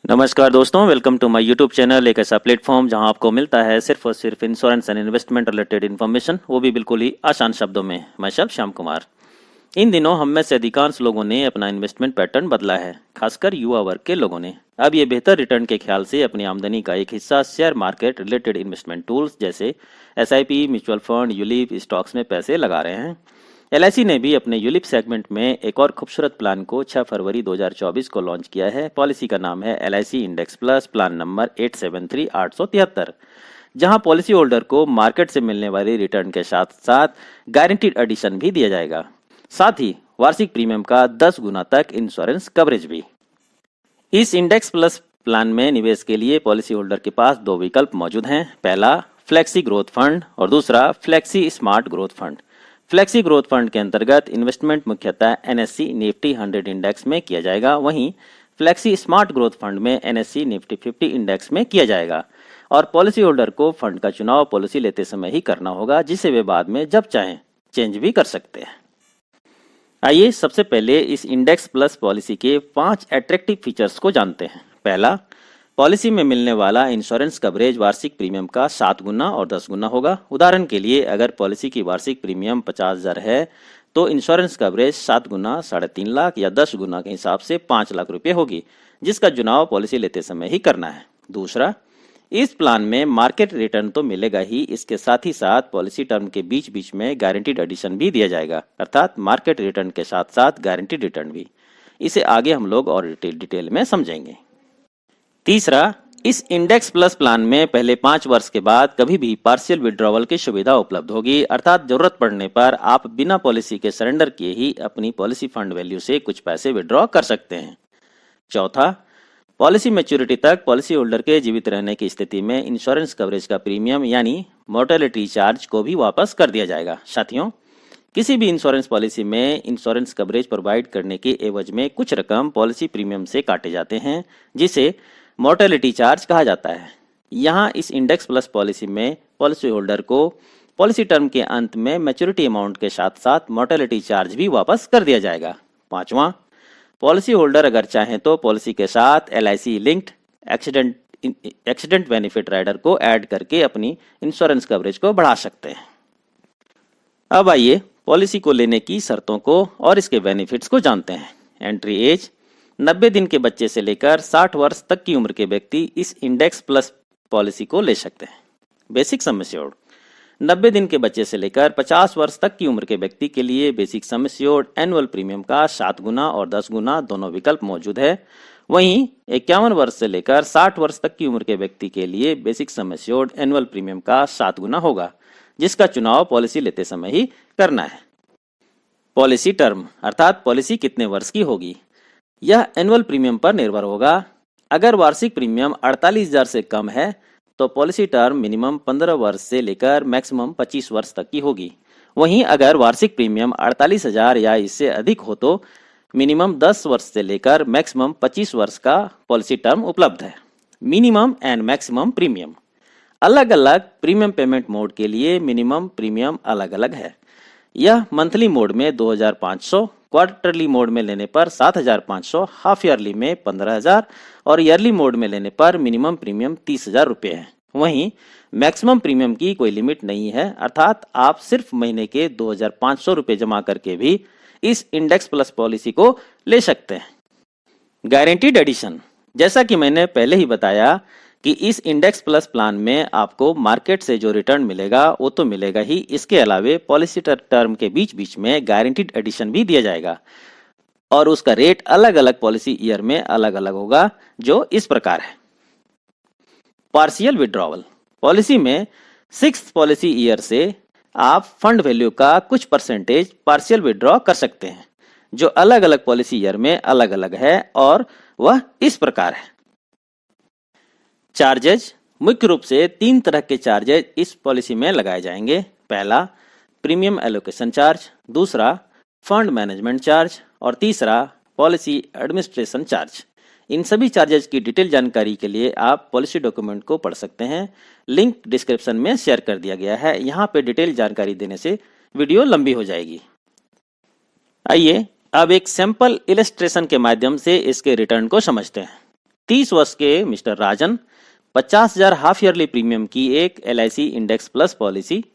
नमस्कार दोस्तों, welcome to my YouTube channel. एक ऐसा प्लेटफॉर्म जहां आपको मिलता है सिर्फ और सिर्फ insurance and investment related information, वो भी बिल्कुल ही आसान शब्दों में। मैं शब्द श्याम कुमार। इन दिनों हम में से अधिकांश लोगों ने अपना इन्वेस्टमेंट पैटर्न बदला है, खासकर युवा वर्ग के लोगों ने। अब ये बेहतर रिटर्न के ख्याल से अपनी आमदनी का एक हिस्सा share market related investment tools जैसे SIP, mutual fund, ULIP, stocks में पैसे लगा रहे हैं। एलआईसी ने भी अपने यूलिप सेगमेंट में एक और खूबसूरत प्लान को 6 फरवरी 2024 को लॉन्च किया है। पॉलिसी का नाम है LIC index plus, plan number 873873, जहां पॉलिसी होल्डर को मार्केट से मिलने वाली रिटर्न के साथ साथ गारंटीड एडिशन भी दिया जाएगा, साथ ही वार्षिक प्रीमियम का 10 गुना तक इंश्योरेंस कवरेज भी। इस इंडेक्स प्लस प्लान में निवेश के लिए पॉलिसी होल्डर के पास दो विकल्प मौजूद हैं। पहला फ्लेक्सी ग्रोथ फंड और दूसरा flexi smart growth fund. Flexi growth fund के अंतर्गत इन्वेस्टमेंट मुख्यतः एनएससी निफ्टी 100 इंडेक्स में किया जाएगा, वहीं फ्लेक्सी स्मार्ट ग्रोथ फंड में एनएससी निफ्टी 50 इंडेक्स में किया जाएगा और पॉलिसी होल्डर को फंड का चुनाव पॉलिसी लेते समय ही करना होगा, जिसे वे बाद में जब चाहें चेंज भी कर सकते हैं। आइए सबसे पहले इस इंडेक्स प्लस पॉलिसी के 5 अट्रैक्टिव फीचर्स को जानते हैं। पहला, पॉलिसी में मिलने वाला इंश्योरेंस कवरेज वार्षिक प्रीमियम का 7 गुना और 10 गुना होगा। उदाहरण के लिए अगर पॉलिसी की वार्षिक प्रीमियम 50,000 है तो इंश्योरेंस कवरेज 7 गुना 3.5 लाख या 10 गुना के हिसाब से 5 लाख रुपए होगी, जिसका चुनाव पॉलिसी लेते समय ही करना है। दूसरा, इस प्लान में मार्केट रिटर्न तो मिलेगा ही, इसके साथ ही साथ पॉलिसी टर्म के बीच बीच में गारंटीड एडिशन भी दिया जाएगा, अर्थात मार्केट रिटर्न के साथ साथ गारंटीड रिटर्न भी। इसे आगे हम लोग और डिटेल में समझेंगे। तीसरा, इस इंडेक्स प्लस प्लान में पहले 5 वर्ष के बाद कभी भी पार्शियल विड्रॉवल की सुविधा उपलब्ध होगी, अर्थात जरूरत पड़ने पर आप बिना पॉलिसी के सरेंडर किए ही अपनी पॉलिसी फंड वैल्यू से कुछ पैसे विड्रॉ कर सकते हैं। चौथा, पॉलिसी मैच्योरिटी तक पॉलिसी होल्डर के जीवित रहने की स्थिति में इंश्योरेंस कवरेज का प्रीमियम यानी मोर्टेलिटी चार्ज को भी वापस कर दिया जाएगा। साथियों, किसी भी इंश्योरेंस पॉलिसी में इंश्योरेंस कवरेज प्रोवाइड करने के एवज में कुछ रकम पॉलिसी प्रीमियम से काटे जाते हैं, जिसे मोर्टेलिटी चार्ज कहा जाता है। यहाँ इस इंडेक्स प्लस पॉलिसी में पॉलिसी होल्डर को पॉलिसी टर्म के अंत में मैच्योरिटी अमाउंट के साथ साथ मोर्टेलिटी चार्ज भी वापस कर दिया जाएगा। पांचवा, पॉलिसी होल्डर अगर चाहें तो पॉलिसी के साथ LIC linked accident benefit rider को ऐड करके अपनी इंश्योरेंस कवरेज को बढ़ा सकते हैं। अब आइए पॉलिसी को लेने की शर्तों को और इसके बेनिफिट्स को जानते हैं। एंट्री एज, 90 दिन के बच्चे से लेकर 60 वर्ष तक की उम्र के व्यक्ति इस इंडेक्स प्लस पॉलिसी को ले सकते हैं। बेसिक सम एश्योर्ड, 90 दिन के बच्चे से लेकर 50 वर्ष तक की उम्र के व्यक्ति के लिए basic sum assured annual premium का 7 गुना और 10 गुना दोनों विकल्प मौजूद है। वहीं 51 वर्ष से लेकर 60 वर्ष तक की उम्र के व्यक्ति के लिए basic sum assured annual premium का 7 गुना होगा, जिसका चुनाव पॉलिसी लेते समय ही करना है। पॉलिसी टर्म, अर्थात पॉलिसी कितने वर्ष की होगी, यह एनुअल प्रीमियम पर निर्भर होगा। अगर वार्षिक प्रीमियम 48,000 से कम है तो पॉलिसी टर्म मिनिमम 15 वर्ष से लेकर मैक्सिमम 25 वर्ष तक की होगी। वहीं अगर वार्षिक प्रीमियम 48,000 या इससे अधिक हो तो मिनिमम 10 वर्ष से लेकर मैक्सिमम 25 वर्ष का पॉलिसी टर्म उपलब्ध है। मिनिमम एंड मैक्सिमम प्रीमियम, अलग अलग प्रीमियम पेमेंट मोड के लिए मिनिमम प्रीमियम अलग अलग है। यह मंथली मोड में 2,500, क्वार्टरली मोड में लेने पर 7,500, हाफ ईयरली में 15,000 और ईयरली मोड में लेने पर मिनिमम प्रीमियम 30,000 रुपये है। वहीं मैक्सिमम प्रीमियम की कोई लिमिट नहीं है, अर्थात आप सिर्फ महीने के 2,500 रुपये जमा करके भी इस इंडेक्स प्लस पॉलिसी को ले सकते हैं। गारंटीड एडिशन, जैसा कि मैंने पहले ही बताया कि इस इंडेक्स प्लस प्लान में आपको मार्केट से जो रिटर्न मिलेगा वो तो मिलेगा ही, इसके अलावे पॉलिसी टर्म के बीच बीच में गारंटीड एडिशन भी दिया जाएगा और उसका रेट अलग अलग पॉलिसी ईयर में अलग अलग होगा, जो इस प्रकार है। पार्शियल विड्रॉवल, पॉलिसी में 6th पॉलिसी ईयर से आप फंड वैल्यू का कुछ परसेंटेज पार्शियल विड्रॉ कर सकते हैं, जो अलग अलग पॉलिसी ईयर में अलग अलग है और वह इस प्रकार है। चार्जेज, मुख्य रूप से 3 तरह के चार्जेज इस पॉलिसी में लगाए जाएंगे। पहला प्रीमियम एलोकेशन चार्ज, दूसरा फंड मैनेजमेंट चार्ज और तीसरा पॉलिसी एडमिनिस्ट्रेशन चार्ज। इन सभी चार्जेज की डिटेल जानकारी के लिए आप पॉलिसी डॉक्यूमेंट को पढ़ सकते हैं, लिंक डिस्क्रिप्शन में शेयर कर दिया गया है। यहाँ पे डिटेल जानकारी देने से वीडियो लंबी हो जाएगी। आइए अब एक सैंपल इलस्ट्रेशन के माध्यम से इसके रिटर्न को समझते हैं। 30 वर्ष के मिस्टर राजन 50,000 हाफ ईयरली प्रीमियम की एक LIC index plus policy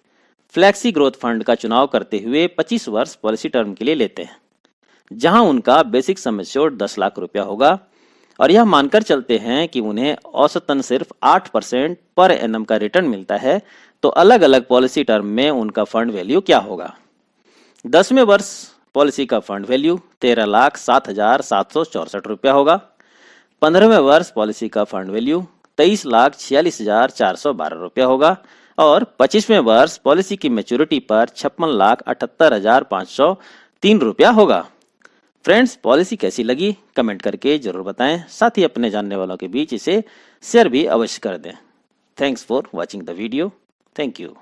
flexi growth fund का चुनाव करते हुए 25 वर्ष पॉलिसी टर्म के लिए लेते हैं, जहां उनका बेसिक सम एश्योर्ड 10 लाख रुपया होगा और यह मानकर चलते हैं कि उन्हें औसतन सिर्फ 8% पर एनम का रिटर्न मिलता है, तो अलग अलग पॉलिसी टर्म में उनका फंड वैल्यू क्या होगा। 10वें वर्ष पॉलिसी का फंड वैल्यू 13,07,764 रुपया होगा। 15वें वर्ष पॉलिसी का फंड वैल्यू 23,46,412 रुपया होगा और 25वें वर्ष पॉलिसी की मैच्योरिटी पर 56,78,503 रुपया होगा। फ्रेंड्स, पॉलिसी कैसी लगी कमेंट करके जरूर बताएं, साथ ही अपने जानने वालों के बीच इसे शेयर भी अवश्य कर दें। Thanks for watching the video. Thank you.